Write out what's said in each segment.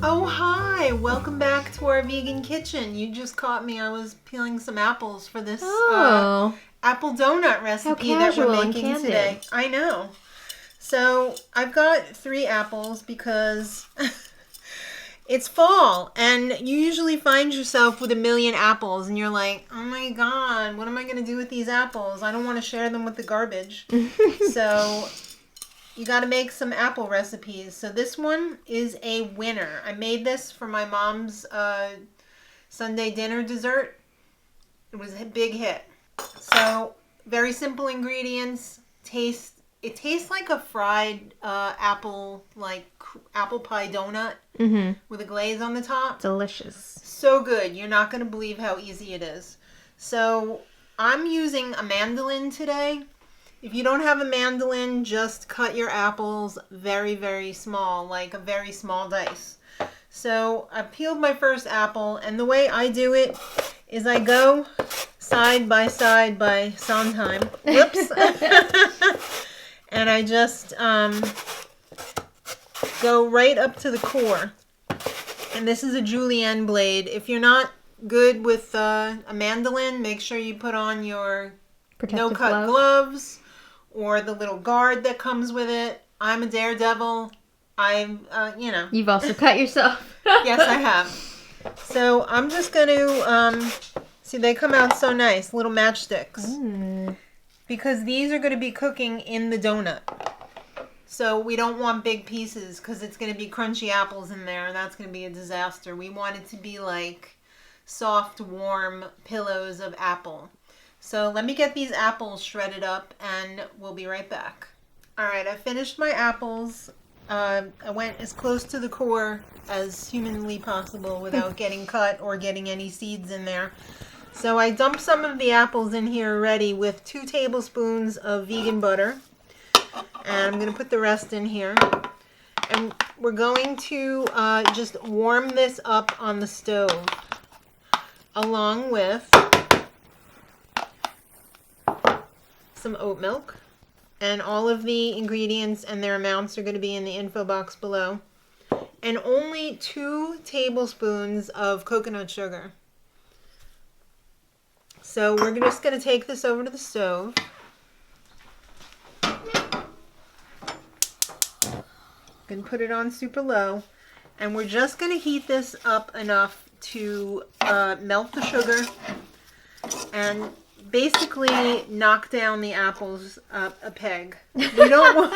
Oh, hi! Welcome back to our vegan kitchen. You just caught me. I was peeling some apples for this apple donut recipe that we're making today. I know. So I've got 3 apples because it's fall and you usually find yourself with a million apples and you're like, oh my god, what am I going to do with these apples? I don't want to share them with the garbage. So you got to make some apple recipes. So this one is a winner. I made this for my mom's Sunday dinner dessert. It was a big hit. So very simple ingredients. It tastes like a fried apple, like apple pie donut with a glaze on the top. Delicious. So good. You're not going to believe how easy it is. So I'm using a mandolin today. If you don't have a mandolin, just cut your apples very, very small, like a very small dice. So I peeled my first apple, and the way I do it is I go side by side by Sondheim. Whoops. And I just go right up to the core. And this is a julienne blade. If you're not good with a mandolin, make sure you put on your no-cut gloves or the little guard that comes with it. I'm a daredevil. You've also cut yourself. Yes, I have. So I'm just going to, see, they come out so nice, little matchsticks. Because these are going to be cooking in the donut. So we don't want big pieces because it's going to be crunchy apples in there and that's going to be a disaster. We want it to be like soft, warm pillows of apple. So let me get these apples shredded up and we'll be right back. All right, I finished my apples. I went as close to the core as humanly possible without getting cut or getting any seeds in there. So I dumped some of the apples in here already with 2 tablespoons of vegan butter. And I'm going to put the rest in here. And we're going to just warm this up on the stove along with some oat milk. And all of the ingredients and their amounts are going to be in the info box below. And only 2 tablespoons of coconut sugar. So we're just going to take this over to the stove. Going to put it on super low. And we're just going to heat this up enough to melt the sugar and basically knock down the apples a peg. We don't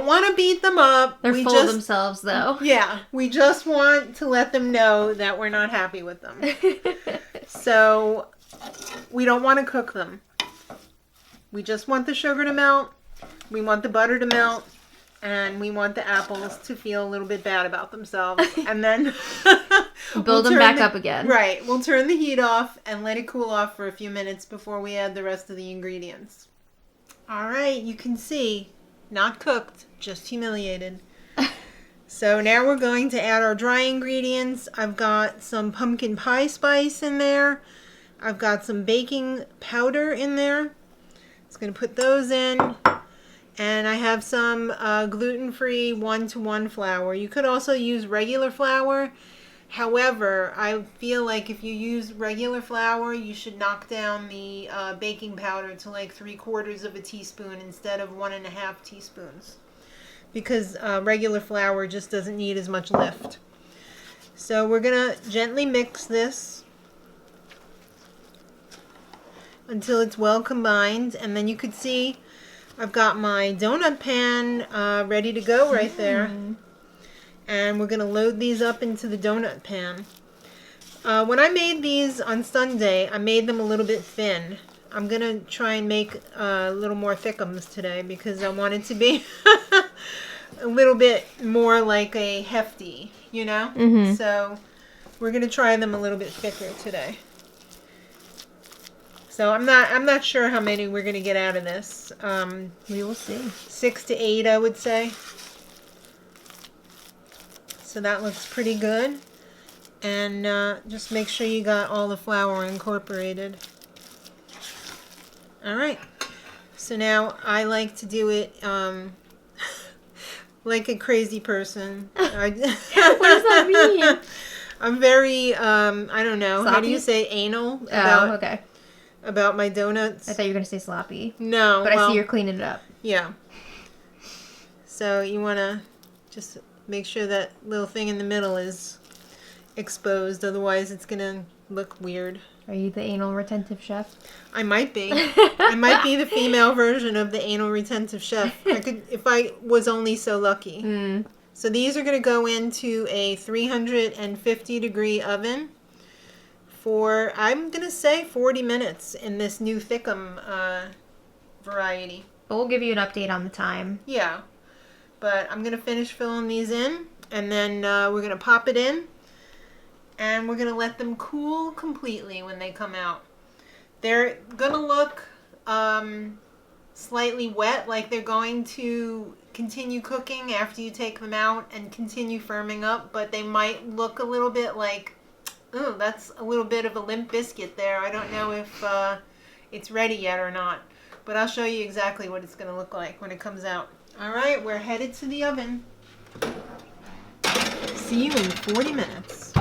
want to beat them up. They're full of themselves, though. Yeah, we just want to let them know that we're not happy with them. So we don't want to cook them. We just want the sugar to melt. We want the butter to melt. And we want the apples to feel a little bit bad about themselves. And then build them back up again. Right. We'll turn the heat off and let it cool off for a few minutes before we add the rest of the ingredients. All right. You can see, not cooked, just humiliated. So now we're going to add our dry ingredients. I've got some pumpkin pie spice in there. I've got some baking powder in there. Just going to put those in. And I have some gluten-free 1-to-1 flour. You could also use regular flour. However, I feel like if you use regular flour, you should knock down the baking powder to like 3/4 of a teaspoon instead of 1.5 teaspoons. Because regular flour just doesn't need as much lift. So we're going to gently mix this until it's well combined. And then you could see I've got my donut pan ready to go right there. And we're going to load these up into the donut pan. When I made these on Sunday, I made them a little bit thin. I'm going to try and make a little more thickums today because I want it to be a little bit more like a hefty, you know? So we're going to try them a little bit thicker today. So I'm not sure how many we're going to get out of this. We will see. 6 to 8, I would say. So that looks pretty good. And just make sure you got all the flour incorporated. All right. So now I like to do it like a crazy person. What does that mean? I'm very, I don't know. Sloppy? How do you say anal? Okay. About my donuts. I thought you were going to say sloppy. No. But I see you're cleaning it up. Yeah. So you want to just make sure that little thing in the middle is exposed. Otherwise, it's going to look weird. Are you the anal retentive chef? I might be. I might be the female version of the anal retentive chef. I could, if I was only so lucky. Mm. So these are going to go into a 350 degree oven for, I'm going to say 40 minutes in this new Thickum variety. But we'll give you an update on the time. Yeah. But I'm going to finish filling these in, and then we're going to pop it in, and we're going to let them cool completely when they come out. They're going to look slightly wet, like they're going to continue cooking after you take them out and continue firming up, but they might look a little bit like, oh, that's a little bit of a limp biscuit there. I don't know if it's ready yet or not, but I'll show you exactly what it's going to look like when it comes out. All right, we're headed to the oven. See you in 40 minutes.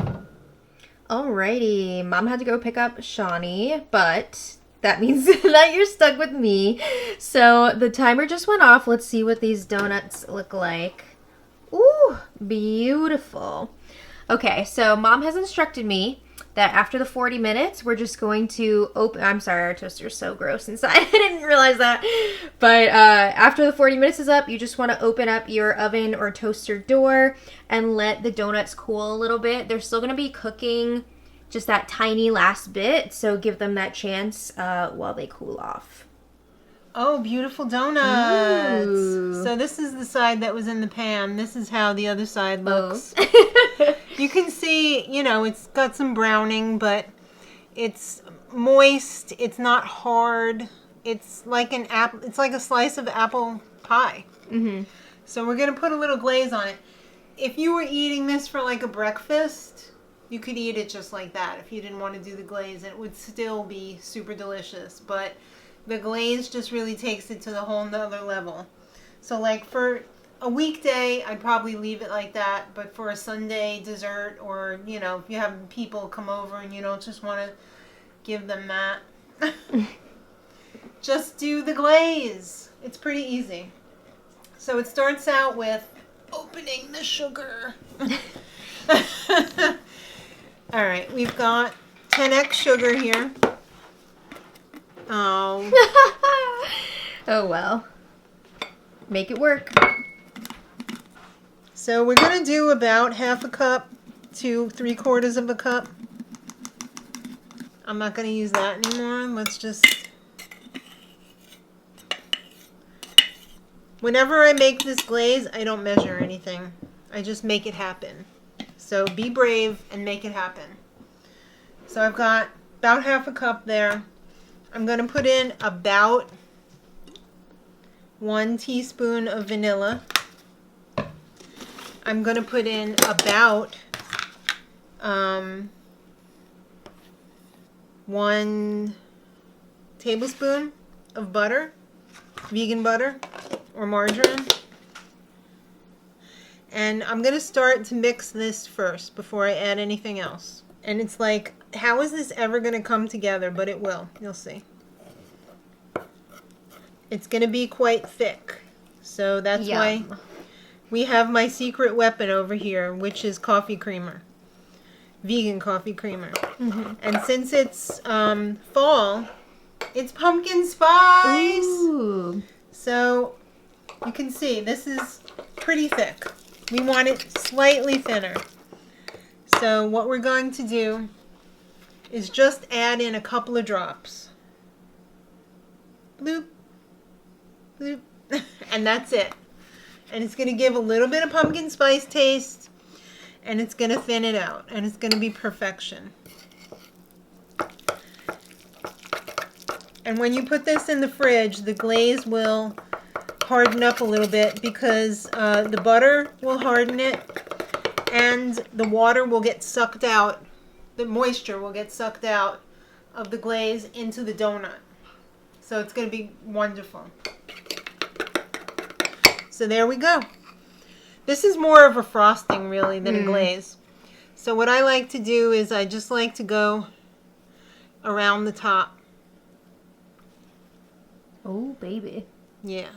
Alrighty, Mom had to go pick up Shawnee, but that means that you're stuck with me. So the timer just went off. Let's see what these donuts look like. Ooh, beautiful. Okay, so Mom has instructed me that after the 40 minutes, we're just going to open... I'm sorry, our toaster's so gross inside. I didn't realize that. But after the 40 minutes is up, you just want to open up your oven or toaster door and let the donuts cool a little bit. They're still going to be cooking just that tiny last bit, so give them that chance while they cool off. Oh, beautiful donuts. Ooh. So this is the side that was in the pan. This is how the other side looks. Oh. You can see, you know, it's got some browning, but it's moist. It's not hard. It's like an apple. It's like a slice of apple pie. Mm-hmm. So we're going to put a little glaze on it. If you were eating this for like a breakfast, you could eat it just like that. If you didn't want to do the glaze, it would still be super delicious. But the glaze just really takes it to the whole nother level. So like for a weekday, I'd probably leave it like that. But for a Sunday dessert, or, you know, if you have people come over and you don't just want to give them that, just do the glaze. It's pretty easy. So it starts out with opening the sugar. All right, we've got 10x sugar here. Oh. Oh, well. Make it work. So we're going to do about half a cup to 3/4 of a cup. I'm not going to use that anymore. Let's just... Whenever I make this glaze, I don't measure anything. I just make it happen. So be brave and make it happen. So I've got about half a cup there. I'm going to put in about 1 teaspoon of vanilla. I'm going to put in about 1 tablespoon of butter, vegan butter or margarine. And I'm going to start to mix this first before I add anything else. And it's like, how is this ever going to come together? But it will. You'll see. It's going to be quite thick. So that's why we have my secret weapon over here, which is coffee creamer. Vegan coffee creamer. Mm-hmm. And since it's fall, it's pumpkin spice. Ooh. So you can see this is pretty thick. We want it slightly thinner. So what we're going to do is just add in a couple of drops. Bloop. Bloop. And that's it. And it's going to give a little bit of pumpkin spice taste. And it's going to thin it out. And it's going to be perfection. And when you put this in the fridge, the glaze will harden up a little bit because the butter will harden it and the water will get sucked out, the moisture will get sucked out of the glaze into the donut. So it's going to be wonderful. So there we go. This is more of a frosting, really, than a glaze. So what I like to do is I just like to go around the top. Oh, baby. Yeah.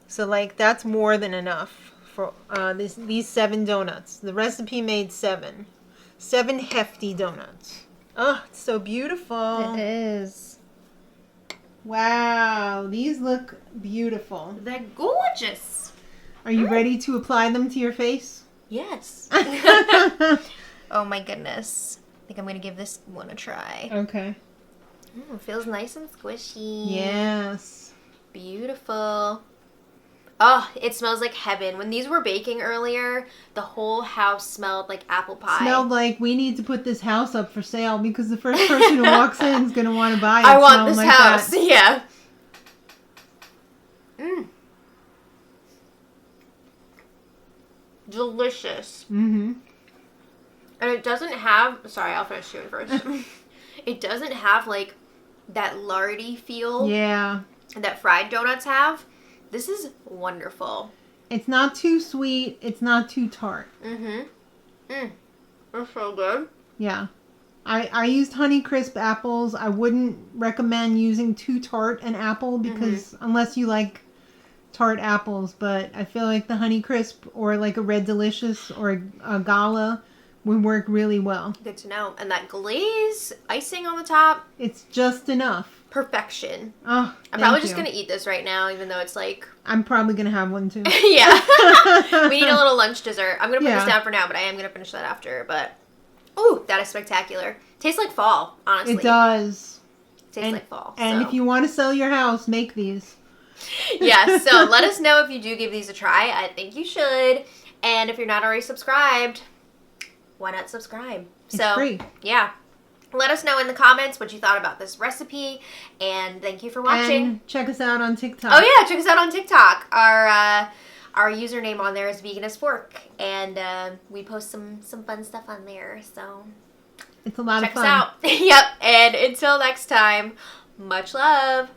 So, like, that's more than enough for these 7 donuts. The recipe made 7. 7 hefty donuts. Oh, it's so beautiful. It is. Wow, these look beautiful. They're gorgeous. Are you ready to apply them to your face? Yes. Oh my goodness. I think I'm going to give this one a try. Okay. It feels nice and squishy. Yes. Beautiful. Oh, it smells like heaven. When these were baking earlier, the whole house smelled like apple pie. Smelled like we need to put this house up for sale because the first person who walks in is going to want to buy it. I want this like house. That. Yeah. Mmm. Delicious. Mm-hmm. And it doesn't have... Sorry, I'll finish chewing first. It doesn't have, like, that lardy feel that fried donuts have. This is wonderful. It's not too sweet. It's not too tart. Mm-hmm. That's so good. Yeah. I used Honeycrisp apples. I wouldn't recommend using too tart an apple because unless you like tart apples, but I feel like the Honeycrisp or like a Red Delicious or a Gala would work really well. Good to know. And that glaze icing on the top. It's just enough. Perfection. Oh, I'm probably just going to eat this right now, even though it's like... I'm probably going to have one too. Yeah. We need a little lunch dessert. I'm going to put this down for now, but I am going to finish that after. But, ooh, that is spectacular. Tastes like fall, honestly. It does. Tastes like fall. And if you want to sell your house, make these. Yeah, so let us know if you do give these a try. I think you should. And if you're not already subscribed, why not subscribe? It's free. Yeah. Let us know in the comments what you thought about this recipe, and thank you for watching. And check us out on TikTok. Oh yeah, check us out on TikTok. Our username on there is Vegan as Fork, and we post some fun stuff on there. So it's a lot of fun. Check us out. Yep. And until next time, much love.